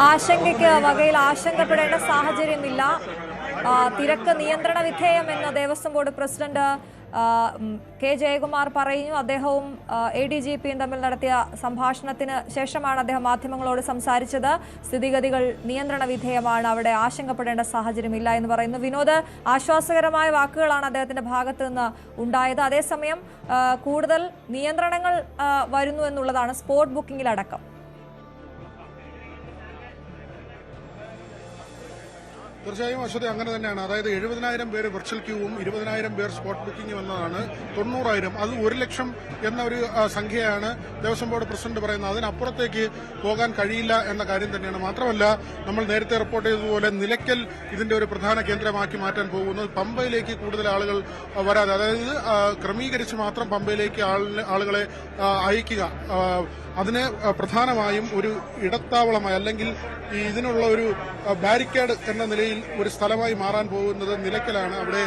ആശങ്കയ്ക്ക് വകയിൽ ആശങ്കപ്പെടേണ്ട സാഹചര്യമില്ല. തിരക്ക് നിയന്ത്രണ വിധേയമെന്ന് Devaswom board president K Jayakumar പറയുന്നു. അദ്ദേഹവും ADGPയും തമ്മിൽ നടത്തിയ സംഭാഷണത്തിന് ശേഷമാണ് അദ്ദേഹം മാധ്യമങ്ങളോട് സംസാരിച്ചത്. സ്ഥിതിഗതികൾ നിയന്ത്രണ വിധേയമാണ്, അവിടെ ആശങ്കപ്പെടേണ്ട സാഹചര്യമില്ല എന്ന് പറയുന്നു. വിനോദ്, ആശ്വാസകരമായ വാക്കുകളാണ് അദ്ദേഹത്തിന്റെ ഭാഗത്ത് നിന്ന് ഉണ്ടായത്. അതേസമയം കൂടുതൽ നിയന്ത്രണങ്ങൾ വരുന്നു എന്നുള്ളതാണ് സ്പോട്ട് ബുക്കിംഗിലടക്കം. തീർച്ചയായും അശ്വതി അങ്ങനെ തന്നെയാണ്. അതായത് 70,000 പേര് വെർച്വൽ ക്യൂവും 20,000 പേർ സ്പോട്ട് ബുക്കിംഗ് വന്നതാണ്. 90,000 അത് 1,00,000 എന്ന ഒരു സംഖ്യയാണ് ദേവസ്വം ബോർഡ് പ്രസിഡന്റ് പറയുന്നത്. അതിനപ്പുറത്തേക്ക് പോകാൻ കഴിയില്ല എന്ന കാര്യം തന്നെയാണ്. മാത്രമല്ല, നമ്മൾ നേരത്തെ റിപ്പോർട്ട് ചെയ്തതുപോലെ നിലയ്ക്കൽ ഇതിന്റെ ഒരു പ്രധാന കേന്ദ്രമാക്കി മാറ്റാൻ പോകുന്നു. പമ്പയിലേക്ക് കൂടുതൽ ആളുകൾ വരാതെ, അതായത് ക്രമീകരിച്ച് മാത്രം പമ്പയിലേക്ക് ആളുകളെ അയക്കുക, അതിന് പ്രധാനമായും ഒരു ഇടത്താവളമായി അല്ലെങ്കിൽ ഇതിനുള്ള ഒരു ബാരിക്കേഡ് എന്ന നിലയിൽ ഒരു സ്ഥലമായി മാറാൻ പോകുന്നത് നിലയ്ക്കലാണ്. അവിടെ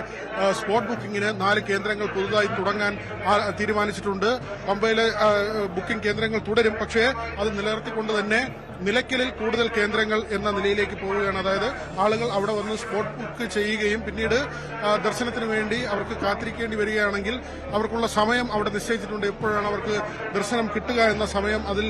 സ്പോട്ട് ബുക്കിംഗിന് 4 കേന്ദ്രങ്ങൾ പുതുതായി തുടങ്ങാൻ തീരുമാനിച്ചിട്ടുണ്ട്. പമ്പയിലെ ബുക്കിംഗ് കേന്ദ്രങ്ങൾ തുടരും, പക്ഷേ അത് നിലനിർത്തിക്കൊണ്ട് തന്നെ നിലയ്ക്കലിൽ കൂടുതൽ കേന്ദ്രങ്ങൾ എന്ന നിലയിലേക്ക് പോവുകയാണ്. അതായത് ആളുകൾ അവിടെ വന്ന് സ്പോട്ട് ബുക്ക് ചെയ്യുകയും പിന്നീട് ദർശനത്തിന് വേണ്ടി അവർക്ക് കാത്തിരിക്കേണ്ടി വരികയാണെങ്കിൽ അവർക്കുള്ള സമയം അവിടെ നിശ്ചയിച്ചിട്ടുണ്ട്. എപ്പോഴാണ് അവർക്ക് ദർശനം കിട്ടുക എന്ന സമയം അതിൽ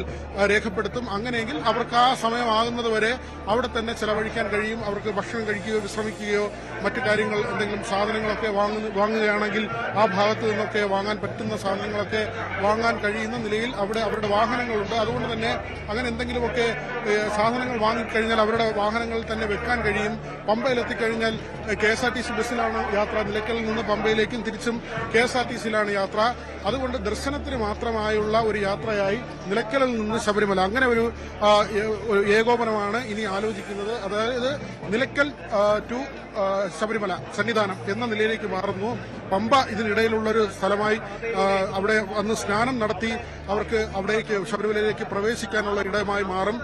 രേഖപ്പെടുത്തും. അങ്ങനെയെങ്കിൽ അവർക്ക് ആ സമയമാകുന്നത് വരെ അവിടെ തന്നെ ചെലവഴിക്കാൻ കഴിയും. അവർക്ക് ഭക്ഷണം കഴിക്കുകയോ വിശ്രമിക്കുകയോ മറ്റു കാര്യങ്ങൾ എന്തെങ്കിലും സാധനങ്ങളൊക്കെ വാങ്ങുകയാണെങ്കിൽ ആ ഭാഗത്ത് നിന്നൊക്കെ വാങ്ങാൻ പറ്റുന്ന സാധനങ്ങളൊക്കെ വാങ്ങാൻ കഴിയുന്ന നിലയിൽ അവിടെ അവരുടെ വാഹനങ്ങളുണ്ട്. അതുകൊണ്ട് തന്നെ അങ്ങനെ എന്തെങ്കിലുമൊക്കെ സാധനങ്ങൾ വാങ്ങിക്കഴിഞ്ഞാൽ അവരുടെ വാഹനങ്ങളിൽ തന്നെ വെക്കാൻ കഴിയും. പമ്പയിലെത്തിക്കഴിഞ്ഞാൽ KSRTC ബസ്സിലാണ് യാത്ര. നിലയ്ക്കലിൽ നിന്ന് പമ്പയിലേക്കും തിരിച്ചും KSRTCയിലാണ് യാത്ര. അതുകൊണ്ട് ദർശനത്തിന് മാത്രമായുള്ള ഒരു യാത്രയായി നിലയ്ക്കലിൽ നിന്ന് ശബരിമല, അങ്ങനെ ഒരു ഏകോപനമാണ് ഇനി ആലോചിക്കുന്നത്. അതായത് നിലയ്ക്കൽ ടു ശബരിമല സന്നിധാനം എന്ന നിലയിലേക്ക് മാറുന്നു. പമ്പ ഇതിനിടയിലുള്ളൊരു സ്ഥലമായി അവിടെ വന്ന് സ്നാനം നടത്തി അവർക്ക് അവിടേക്ക് ശബരിമലയിലേക്ക് പ്രവേശിക്കാനുള്ള ഇടമായി മാറും.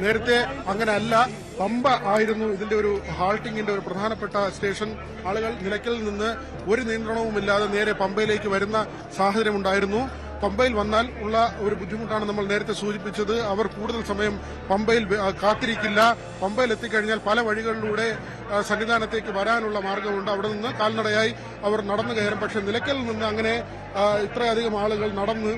നേരത്തെ അങ്ങനെ അല്ല, പമ്പ ആയിരുന്നു ഇതിന്റെ ഒരു ഹാൾട്ടിങ്ങിന്റെ ഒരു പ്രധാനപ്പെട്ട സ്റ്റേഷൻ. ആളുകൾ നിലയ്ക്കലിൽ നിന്ന് ഒരു നിയന്ത്രണവുമില്ലാതെ നേരെ പമ്പയിലേക്ക് വരുന്ന സാഹചര്യമുണ്ടായിരുന്നു. പമ്പയിൽ വന്നാൽ ഉള്ള ഒരു ബുദ്ധിമുട്ടാണ് നമ്മൾ നേരത്തെ സൂചിപ്പിച്ചത്. അവർ കൂടുതൽ സമയം പമ്പയിൽ കാത്തിരിക്കില്ല. പമ്പയിൽ എത്തിക്കഴിഞ്ഞാൽ പല വഴികളിലൂടെ സന്നിധാനത്തേക്ക് വരാനുള്ള മാർഗമുണ്ട്. അവിടെ നിന്ന് കാൽനടയായി അവർ നടന്നു കയറും. പക്ഷെ നിലയ്ക്കലിൽ നിന്ന് അങ്ങനെ ഇത്രയധികം ആളുകൾ നടന്ന്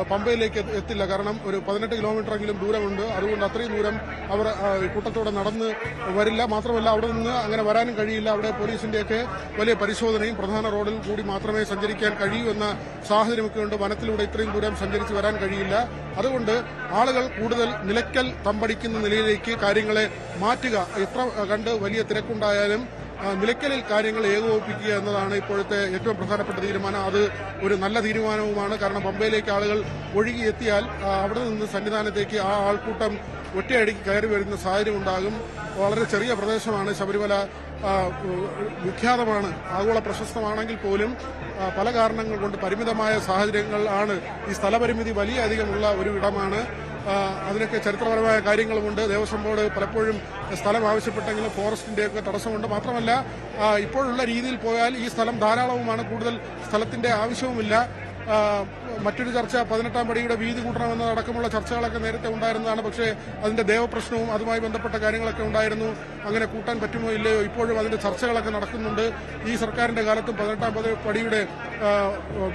പമ്പയിലേക്ക് എത്തില്ല. കാരണം ഒരു 18 കിലോമീറ്ററെങ്കിലും ദൂരമുണ്ട്. അതുകൊണ്ട് അത്രയും ദൂരം അവർ കൂട്ടത്തോടെ നടന്ന് വരില്ല. മാത്രമല്ല, അവിടെ നിന്ന് അങ്ങനെ വരാനും കഴിയില്ല. അവിടെ പോലീസിന്റെയൊക്കെ വലിയ പരിശോധനയും പ്രധാന റോഡിൽ കൂടി മാത്രമേ സഞ്ചരിക്കാൻ കഴിയൂ എന്ന സാഹചര്യമൊക്കെ ഉണ്ട്. വനത്തിലൂടെ ഇത്രയും ദൂരം സഞ്ചരിച്ച് വരാൻ കഴിയില്ല. അതുകൊണ്ട് ആളുകൾ കൂടുതൽ നിലയ്ക്കൽ തമ്പടിക്കുന്ന നിലയിലേക്ക് കാര്യങ്ങളെ മാറ്റുക. എത്ര കണ്ട് വലിയ തിരക്കുണ്ടായാലും നിലയ്ക്കലിൽ കാര്യങ്ങൾ ഏകോപിപ്പിക്കുക എന്നതാണ് ഇപ്പോഴത്തെ ഏറ്റവും പ്രധാനപ്പെട്ട തീരുമാനം. അത് ഒരു നല്ല തീരുമാനവുമാണ്. കാരണം പമ്പയിലേക്ക് ആളുകൾ ഒഴുകിയെത്തിയാൽ അവിടെ നിന്ന് സന്നിധാനത്തേക്ക് ആ ആൾക്കൂട്ടം ഒറ്റയടിക്ക് കയറി വരുന്ന സാഹചര്യം ഉണ്ടാകും. വളരെ ചെറിയ പ്രദേശമാണ് ശബരിമല. വിഖ്യാതമാണ്, ആഗോള പ്രശസ്തമാണെങ്കിൽ പോലും പല കാരണങ്ങൾ കൊണ്ട് പരിമിതമായ സാഹചര്യങ്ങൾ ആണ്. ഈ സ്ഥലപരിമിതി വലിയ അധികമുള്ള ഒരു ഇടമാണ്. അതിനൊക്കെ ചരിത്രപരമായ കാര്യങ്ങളുമുണ്ട്. ദേവസ്വം ബോർഡ് പലപ്പോഴും സ്ഥലം ആവശ്യപ്പെട്ടെങ്കിലും ഫോറസ്റ്റിന്റെയൊക്കെ തടസ്സമുണ്ട്. മാത്രമല്ല, ഇപ്പോഴുള്ള രീതിയിൽ പോയാൽ ഈ സ്ഥലം ധാരാളവുമാണ്, കൂടുതൽ സ്ഥലത്തിന്റെ ആവശ്യവുമില്ല. മറ്റൊരു ചർച്ച 18-ാം പടിയുടെ വീതി കൂട്ടണമെന്നതടക്കമുള്ള ചർച്ചകളൊക്കെ നേരത്തെ ഉണ്ടായിരുന്നതാണ്. പക്ഷേ അതിന്റെ ദേവപ്രശ്നവും അതുമായി ബന്ധപ്പെട്ട കാര്യങ്ങളൊക്കെ ഉണ്ടായിരുന്നു. അങ്ങനെ കൂട്ടാൻ പറ്റുമോ ഇല്ലയോ, ഇപ്പോഴും അതിന്റെ ചർച്ചകളൊക്കെ നടക്കുന്നുണ്ട്. ഈ സർക്കാരിന്റെ കാലത്തും 18-ാം പടിയുടെ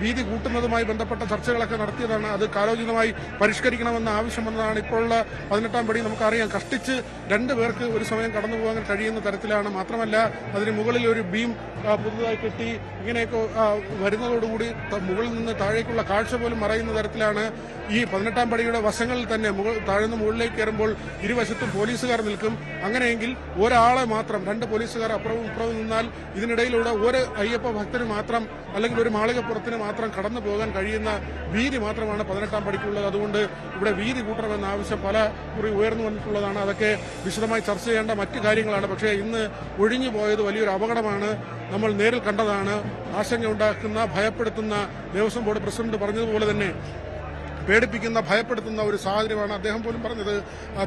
വീതി കൂട്ടുന്നതുമായി ബന്ധപ്പെട്ട ചർച്ചകളൊക്കെ നടത്തിയതാണ്. അത് കാലോചിതമായി പരിഷ്കരിക്കണമെന്ന ആവശ്യം വന്നതാണ്. ഇപ്പോഴുള്ള 18-ാം പടി നമുക്കറിയാം, കഷ്ടിച്ച് 2 പേർക്ക് ഒരു സമയം കടന്നു പോകാൻ കഴിയുന്ന തരത്തിലാണ്. മാത്രമല്ല, അതിന് മുകളിൽ ഒരു ബീം പുതുതായി കെട്ടി ഇങ്ങനെയൊക്കെ വരുന്നതോടുകൂടി മുകളിൽ നിന്ന് താഴേക്കുള്ള കാഴ്ച പോലും മറയുന്ന തരത്തിലാണ്. ഈ 18-ാം പടിയുടെ വശങ്ങളിൽ തന്നെ താഴ്ന്ന് മുകളിലേക്ക് കയറുമ്പോൾ ഇരുവശത്തും പോലീസുകാർ നിൽക്കും. അങ്ങനെയെങ്കിൽ ഒരാളെ മാത്രം, 2 പോലീസുകാർ അപ്പുറവും ഇപ്പുറവും നിന്നാൽ ഇതിനിടയിലൂടെ ഒരു അയ്യപ്പ ഭക്തന് മാത്രം അല്ലെങ്കിൽ ഒരു മാളികപ്പുറത്തിന് മാത്രം കടന്നു പോകാൻ കഴിയുന്ന വീതി മാത്രമാണ് 18-ാം പടിക്കുള്ളത്. അതുകൊണ്ട് ഇവിടെ വീതി കൂട്ടണമെന്ന ആവശ്യം പല കുറി ഉയർന്നു വന്നിട്ടുള്ളതാണ്. അതൊക്കെ വിശദമായി ചർച്ച ചെയ്യേണ്ട മറ്റു കാര്യങ്ങളാണ്. പക്ഷേ ഇന്ന് ഒഴിഞ്ഞു പോയത് വലിയൊരു അപകടമാണ്. നമ്മൾ നേരിൽ കണ്ടതാണ്. ആശങ്കയുണ്ടാക്കുന്ന, ഭയപ്പെടുത്തുന്ന, ദേവസ്വം ബോർഡ് പ്രസിഡന്റ് പറഞ്ഞതുപോലെ തന്നെ പേടിപ്പിക്കുന്ന ഭയപ്പെടുത്തുന്ന ഒരു സാഹചര്യമാണ്. അദ്ദേഹം പോലും പറഞ്ഞത്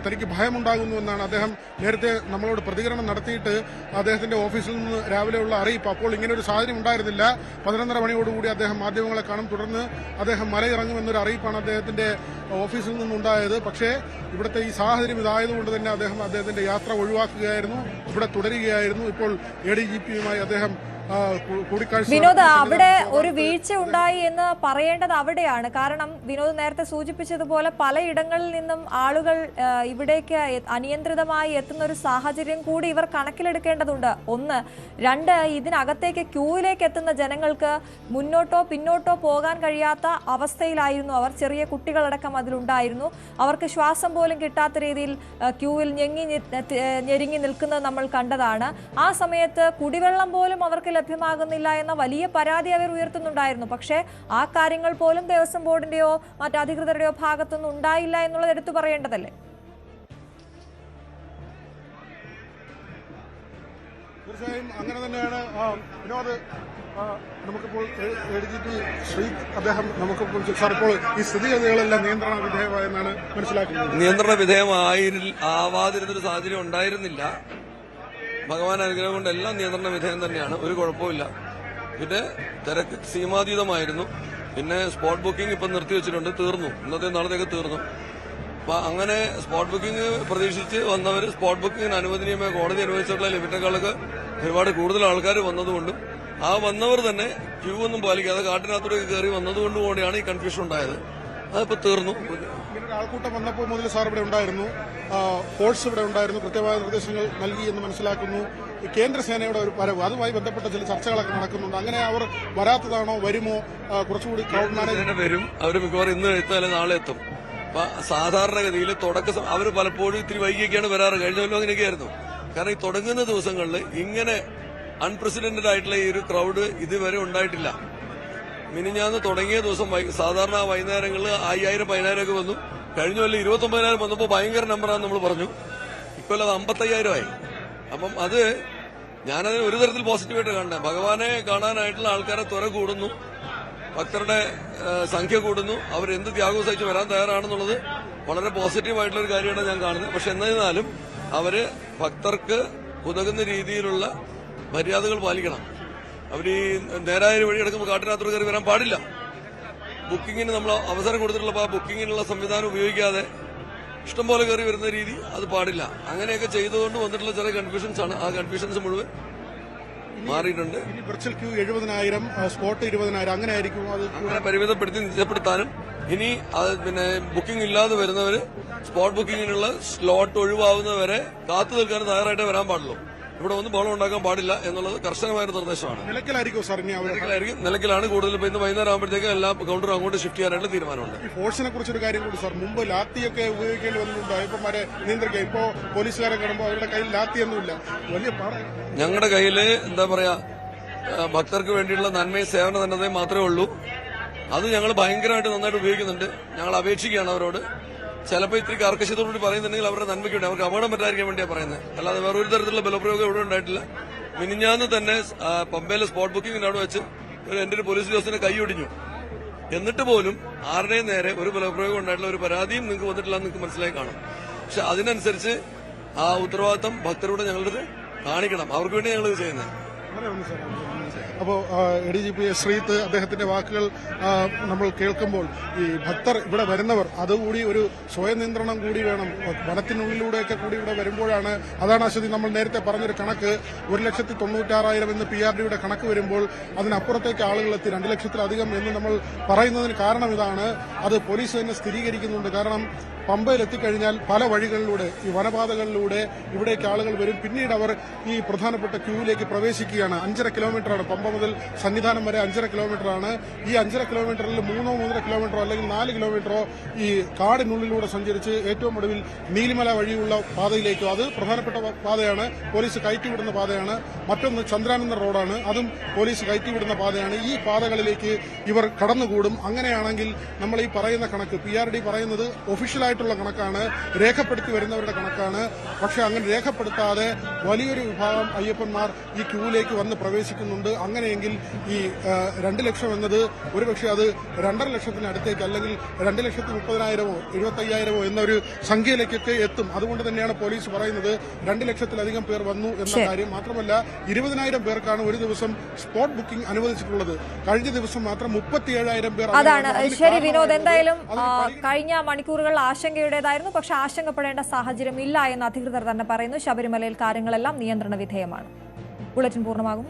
തനിക്ക് ഭയമുണ്ടാകുന്നുവെന്നാണ്. അദ്ദേഹം നേരത്തെ നമ്മളോട് പ്രതികരണം നടത്തിയിട്ട് അദ്ദേഹത്തിന്റെ ഓഫീസിൽ നിന്ന് രാവിലെയുള്ള അറിയിപ്പ് അപ്പോൾ ഇങ്ങനെ ഒരു സാഹചര്യം ഉണ്ടായിരുന്നില്ല. 11:30 മണിയോടുകൂടി അദ്ദേഹം മാധ്യമങ്ങളെ കാണും. തുടർന്ന് അദ്ദേഹം മലയിറങ്ങുമെന്നൊരു അറിയിപ്പാണ് അദ്ദേഹത്തിന്റെ ഓഫീസിൽ നിന്നുണ്ടായത്. പക്ഷേ ഇവിടുത്തെ ഈ സാഹചര്യം ഇതായതുകൊണ്ട് തന്നെ അദ്ദേഹത്തിന്റെ യാത്ര ഒഴിവാക്കുകയായിരുന്നു, ഇവിടെ തുടരുകയായിരുന്നു. ഇപ്പോൾ ADGPയുമായി അദ്ദേഹം വിനോദ്, അവിടെ ഒരു വീഴ്ച ഉണ്ടായി എന്ന് പറയേണ്ടത് അവിടെയാണ്. കാരണം വിനോദ് നേരത്തെ സൂചിപ്പിച്ചതുപോലെ പലയിടങ്ങളിൽ നിന്നും ആളുകൾ ഇവിടേക്ക് അനിയന്ത്രിതമായി എത്തുന്ന ഒരു സാഹചര്യം കൂടി ഇവർ കണക്കിലെടുക്കേണ്ടതുണ്ട്. ഒന്ന്. രണ്ട്, ഇതിനകത്തേക്ക് ക്യൂവിലേക്ക് എത്തുന്ന ജനങ്ങൾക്ക് മുന്നോട്ടോ പിന്നോട്ടോ പോകാൻ കഴിയാത്ത അവസ്ഥയിലായിരുന്നു അവർ. ചെറിയ കുട്ടികളടക്കം അതിലുണ്ടായിരുന്നു. അവർക്ക് ശ്വാസം പോലും കിട്ടാത്ത രീതിയിൽ ക്യൂവിൽ ഞെരുങ്ങി നിൽക്കുന്നത് നമ്മൾ കണ്ടതാണ്. ആ സമയത്ത് കുടിവെള്ളം പോലും അവർക്ക് ലഭ്യമാകുന്നില്ല എന്ന വലിയ പരാതി അവർ ഉയർത്തുന്നുണ്ടായിരുന്നു. പക്ഷേ ആ കാര്യങ്ങൾ പോലും ദേവസ്വം ബോർഡിന്റെയോ മറ്റ് അധികൃതരുടെയോ ഭാഗത്തുനിന്ന് ഉണ്ടായില്ല എന്നുള്ളത് എടുത്തു പറയേണ്ടതല്ലേ? തീർച്ചയായും അങ്ങനെ തന്നെയാണ്. വിനോദ്, നമുക്കിപ്പോൾ ADGP ശ്രീ അദ്ദേഹം നമുക്കിപ്പോൾ സാർ ഇപ്പോൾ ഈ സ്ഥിതിഗതികളെല്ലാം നിയന്ത്രണ വിധേയമായെന്നാണ് മനസ്സിലാക്കുന്നത്. നിയന്ത്രണ വിധേയമാവാതിരുന്നൊരു സാഹചര്യം ഉണ്ടായിരുന്നില്ല. ഭഗവാൻ അനുഗ്രഹം കൊണ്ട് എല്ലാം നിയന്ത്രണ വിധേയം തന്നെയാണ്, ഒരു കുഴപ്പമില്ല. പിന്നെ തിരക്ക് സീമാതീതമായിരുന്നു. പിന്നെ സ്പോട്ട് ബുക്കിംഗ് ഇപ്പം നിർത്തിവെച്ചിട്ടുണ്ട്, തീർന്നു. ഇന്നത്തെ നാളത്തേക്ക് തീർന്നു. അപ്പൊ അങ്ങനെ സ്പോട്ട് ബുക്കിംഗ് പ്രതീക്ഷിച്ച് വന്നവർ സ്പോട്ട് ബുക്കിംഗിന് അനുവദനീയമായ കോടതി അനുവദിച്ചിട്ടുള്ള ലിമിറ്റേക്കാളൊക്കെ ഒരുപാട് കൂടുതൽ ആൾക്കാർ വന്നതുകൊണ്ടും ആ വന്നവർ തന്നെ ക്യൂ ഒന്നും പാലിക്കാതെ കാട്ടിനകത്തോടെ കയറി വന്നതുകൊണ്ടും കൂടിയാണ് ഈ കൺഫ്യൂഷൻ ഉണ്ടായത്. അതിപ്പോ തീർന്നു. ഇങ്ങനെ ആൾക്കൂട്ടം വന്നപ്പോൾ മുതൽ സാർ ഇവിടെ ഉണ്ടായിരുന്നു, ഫോഴ്സ് ഇവിടെ ഉണ്ടായിരുന്നു, കൃത്യമായ നിർദ്ദേശങ്ങൾ നൽകി എന്ന് മനസ്സിലാക്കുന്നു. കേന്ദ്രസേനയുടെ ഒരു വരവ്, അതുമായി ബന്ധപ്പെട്ട ചില ചർച്ചകളൊക്കെ നടക്കുന്നുണ്ട്. അങ്ങനെ അവർ വരാത്തതാണോ, വരുമോ? കുറച്ചുകൂടി ക്രൗഡ് മാനേജ്മെന്റ് വരും. അവർ മിക്കവാറും ഇന്ന് എത്താലും നാളെ എത്തും. അപ്പൊ സാധാരണഗതിയിൽ അവർ പലപ്പോഴും ഇത്തിരി വൈകിയൊക്കെയാണ് വരാറ്. കഴിഞ്ഞ കൊല്ലം അങ്ങനെയൊക്കെയായിരുന്നു. കാരണം ഈ തുടങ്ങുന്ന ദിവസങ്ങളിൽ ഇങ്ങനെ അൺപ്രസിഡന്റഡ് ആയിട്ടുള്ള ഈ ഒരു ക്രൗഡ് ഇതുവരെ ഉണ്ടായിട്ടില്ല. മിനിഞ്ഞാന്ന് തുടങ്ങിയ ദിവസം സാധാരണ വൈകുന്നേരങ്ങളിൽ 5000-10000 ഒക്കെ വന്നു. കഴിഞ്ഞ കൊല്ലം 29,000 വന്നപ്പോൾ ഭയങ്കര നമ്പറാന്ന് നമ്മൾ പറഞ്ഞു. ഇക്കൊല്ലം അത് 55,000 ആയി. അപ്പം അത് ഞാനതിന് ഒരു തരത്തിൽ പോസിറ്റീവായിട്ട് കാണുന്നത്. ഭഗവാനെ കാണാനായിട്ടുള്ള ആൾക്കാരെ ത്വര കൂടുന്നു, ഭക്തരുടെ സംഖ്യ കൂടുന്നു, അവരെന്ത് ത്യാഗവും സഹിച്ച് വരാൻ തയ്യാറാണെന്നുള്ളത് വളരെ പോസിറ്റീവായിട്ടുള്ള ഒരു കാര്യമാണ് ഞാൻ കാണുന്നത്. പക്ഷെ എന്നിരുന്നാലും അവര് ഭക്തർക്ക് ഉതകുന്ന രീതിയിലുള്ള മര്യാദകൾ പാലിക്കണം. അവർ ഈ നേരായ വഴി എടുക്കുമ്പോൾ കാട്ടിനകത്തോട് കയറി വരാൻ പാടില്ല. ബുക്കിങ്ങിന് നമ്മൾ അവസരം കൊടുത്തിട്ടുള്ള ആ ബുക്കിങ്ങിനുള്ള സംവിധാനം ഉപയോഗിക്കാതെ ഇഷ്ടംപോലെ കയറി വരുന്ന രീതി അത് പാടില്ല. അങ്ങനെയൊക്കെ ചെയ്തുകൊണ്ട് വന്നിട്ടുള്ള ചില കൺഫ്യൂഷൻസ് ആണ്. ആ കൺഫ്യൂഷൻസ് മുഴുവൻ മാറിയിട്ടുണ്ട്. ഇനി വെർച്വൽ ക്യൂ 70,000, സ്പോട്ട് 20,000 അങ്ങനെ ആയിരിക്കും. അത് അങ്ങനെ പരിമിതപ്പെടുത്തി നിശ്ചയപ്പെടുത്താനും ഇനി പിന്നെ ബുക്കിംഗ് ഇല്ലാതെ വരുന്നവര് സ്പോട്ട് ബുക്കിങ്ങിനുള്ള സ്ലോട്ട് ഒഴിവാകുന്നവരെ കാത്തു നിൽക്കാൻ തയ്യാറായിട്ടേ വരാൻ പാടുള്ളൂ. ഇവിടെ ഒന്നും ബഹളം ഉണ്ടാക്കാൻ പാടില്ല എന്നുള്ളത് കർശനമായ നിർദ്ദേശമാണ്. നിലയ്ക്കലായിരിക്കും സാർ? നിലയ്ക്കലാണ് കൂടുതൽ. ഇന്ന് വൈകുന്നേരം ആകുമ്പോഴത്തേക്ക് എല്ലാ കൗണ്ടറും അങ്ങോട്ട് ഷിഫ്റ്റ് ചെയ്യാനായിട്ട് തീരുമാനമുണ്ട്. ഈ ഫോഴ്സിനെ കുറിച്ചൊരു കാര്യം കൂടി സാർ, മുമ്പ് ലാത്തിയൊക്കെ ഉപയോഗിക്കേണ്ടി വന്നിട്ടുണ്ട് അയ്യപ്പന്മാരെ നിയന്ത്രിക്കാൻ. ഇപ്പോ പോലീസുകാരെ കാണുമ്പോൾ അവരുടെ കയ്യിൽ ലാത്തിയൊന്നുമില്ല. വലിയ ഞങ്ങളുടെ കയ്യില് എന്താ പറയാ, ഭക്തർക്ക് വേണ്ടിയുള്ള നന്മയും സേവന നന്മതയും മാത്രമേ ഉള്ളൂ. അത് ഞങ്ങൾ ഭയങ്കരമായിട്ട് നന്നായിട്ട് ഉപയോഗിക്കുന്നുണ്ട്. ഞങ്ങൾ അപേക്ഷിക്കുകയാണ് അവരോട്. ചിലപ്പോൾ ഇത്തിരി കർക്കശത്തോടുകൂടി പറയുന്നുണ്ടെങ്കിൽ അവരുടെ നന്മയ്ക്ക് വേണ്ടി, അവർക്ക് അപകടം പറ്റാതിരിക്കാൻ വേണ്ടിയാണ് പറയുന്നത്. അല്ലാതെ വേറൊരു തരത്തിലുള്ള ബലപ്രയോഗം ഇവിടെ ഉണ്ടായിട്ടില്ല. മിനിഞ്ഞാന്ന് തന്നെ പമ്പയിലെ സ്പോട്ട് ബുക്കിംഗിന് അവിടെ വെച്ച് എന്റെ ഒരു പോലീസ് ഉദ്യോഗസ്ഥനെ കൈയൊടിഞ്ഞു. എന്നിട്ട് പോലും ആരുടെയും നേരെ ഒരു ബലപ്രയോഗം ഉണ്ടായിട്ടുള്ള ഒരു പരാതിയും നിങ്ങൾക്ക് വന്നിട്ടില്ല എന്ന് നിങ്ങൾക്ക് മനസ്സിലായി കാണും. പക്ഷെ അതിനനുസരിച്ച് ആ ഉത്തരവാദിത്തം ഭക്തരോട് ഞങ്ങളിത് കാണിക്കണം. അവർക്ക് വേണ്ടി ഞങ്ങളിത് ചെയ്യുന്നത്. അപ്പോൾ ADGP ശ്രീത്ത് അദ്ദേഹത്തിന്റെ വാക്കുകൾ നമ്മൾ കേൾക്കുമ്പോൾ ഈ ഭക്തർ ഇവിടെ വരുന്നവർ അതുകൂടി ഒരു സ്വയം നിയന്ത്രണം കൂടി വേണം. വനത്തിനുള്ളിലൂടെയൊക്കെ കൂടി ഇവിടെ വരുമ്പോഴാണ്, അതാണ് അശ്വതി നമ്മൾ നേരത്തെ പറഞ്ഞൊരു കണക്ക്, 1,96,000 എന്ന് PRDയുടെ കണക്ക് വരുമ്പോൾ അതിനപ്പുറത്തേക്ക് ആളുകൾ എത്തി 2 ലക്ഷത്തിലധികം എന്ന് നമ്മൾ പറയുന്നതിന് കാരണം ഇതാണ്. അത് പോലീസ് തന്നെ സ്ഥിരീകരിക്കുന്നുണ്ട്. കാരണം പമ്പയിൽ എത്തിക്കഴിഞ്ഞാൽ പല വഴികളിലൂടെ, ഈ വനപാതകളിലൂടെ ഇവിടേക്ക് ആളുകൾ വരും. പിന്നീട് അവർ ഈ പ്രധാനപ്പെട്ട ക്യൂവിലേക്ക് പ്രവേശിക്കുകയാണ്. 5.5 കിലോമീറ്ററാണ് പമ്പ മുതൽ സന്നിധാനം വരെ 5.5 കിലോമീറ്ററാണ്. ഈ 5.5 കിലോമീറ്ററിൽ 3-3.5 കിലോമീറ്ററോ അല്ലെങ്കിൽ 4 കിലോമീറ്ററോ ഈ കാടിനുള്ളിലൂടെ സഞ്ചരിച്ച് ഏറ്റവും ഒടുവിൽ നീലിമല വഴിയുള്ള പാതയിലേക്കോ, അത് പ്രധാനപ്പെട്ട പാതയാണ്, പോലീസ് കയറ്റിവിടുന്ന പാതയാണ്. മറ്റൊന്ന് ചന്ദ്രാനന്ദ റോഡാണ്, അതും പോലീസ് കയറ്റിവിടുന്ന പാതയാണ്. ഈ പാതകളിലേക്ക് ഇവർ കടന്നുകൂടും. അങ്ങനെയാണെങ്കിൽ നമ്മൾ ഈ പറയുന്ന കണക്ക് PRD പറയുന്നത് ഒഫീഷ്യലായി ഉണ്ടായിട്ടുള്ള കണക്കാണ്, രേഖപ്പെടുത്തി വരുന്നവരുടെ കണക്കാണ്. പക്ഷെ അങ്ങനെ രേഖപ്പെടുത്താതെ വലിയൊരു വിഭാഗം അയ്യപ്പന്മാർ ഈ ക്യൂവിലേക്ക് വന്ന് പ്രവേശിക്കുന്നുണ്ട്. അങ്ങനെയെങ്കിൽ ഈ 2 ലക്ഷം എന്നത് ഒരുപക്ഷെ അത് 2.5 ലക്ഷത്തിനടുത്തേക്ക്, അല്ലെങ്കിൽ 2,30,000-ഓ 75,000-ഓ എന്നൊരു സംഖ്യയിലേക്കൊക്കെ എത്തും. അതുകൊണ്ട് തന്നെയാണ് പോലീസ് പറയുന്നത് 2 ലക്ഷത്തിലധികം പേർ വന്നു എന്ന കാര്യം. മാത്രമല്ല 20,000 പേർക്കാണ് ഒരു ദിവസം സ്പോട്ട് ബുക്കിംഗ് അനുവദിച്ചിട്ടുള്ളത്. കഴിഞ്ഞ ദിവസം മാത്രം 37,000 പേർ. അതാണ് ശരി വിനോദ്. എന്തായാലും കഴിഞ്ഞ മണിക്കൂറുകൾ ആശങ്കയുടേതായിരുന്നു. പക്ഷെ ആശങ്കപ്പെടേണ്ട സാഹചര്യം ഇല്ല എന്ന് അധികൃതർ തന്നെ പറയുന്നു. ശബരിമലയിൽ കാര്യങ്ങളെല്ലാം നിയന്ത്രണ വിധേയമാണ്. ബുള്ളറ്റിൻ പൂർണ്ണമാകും.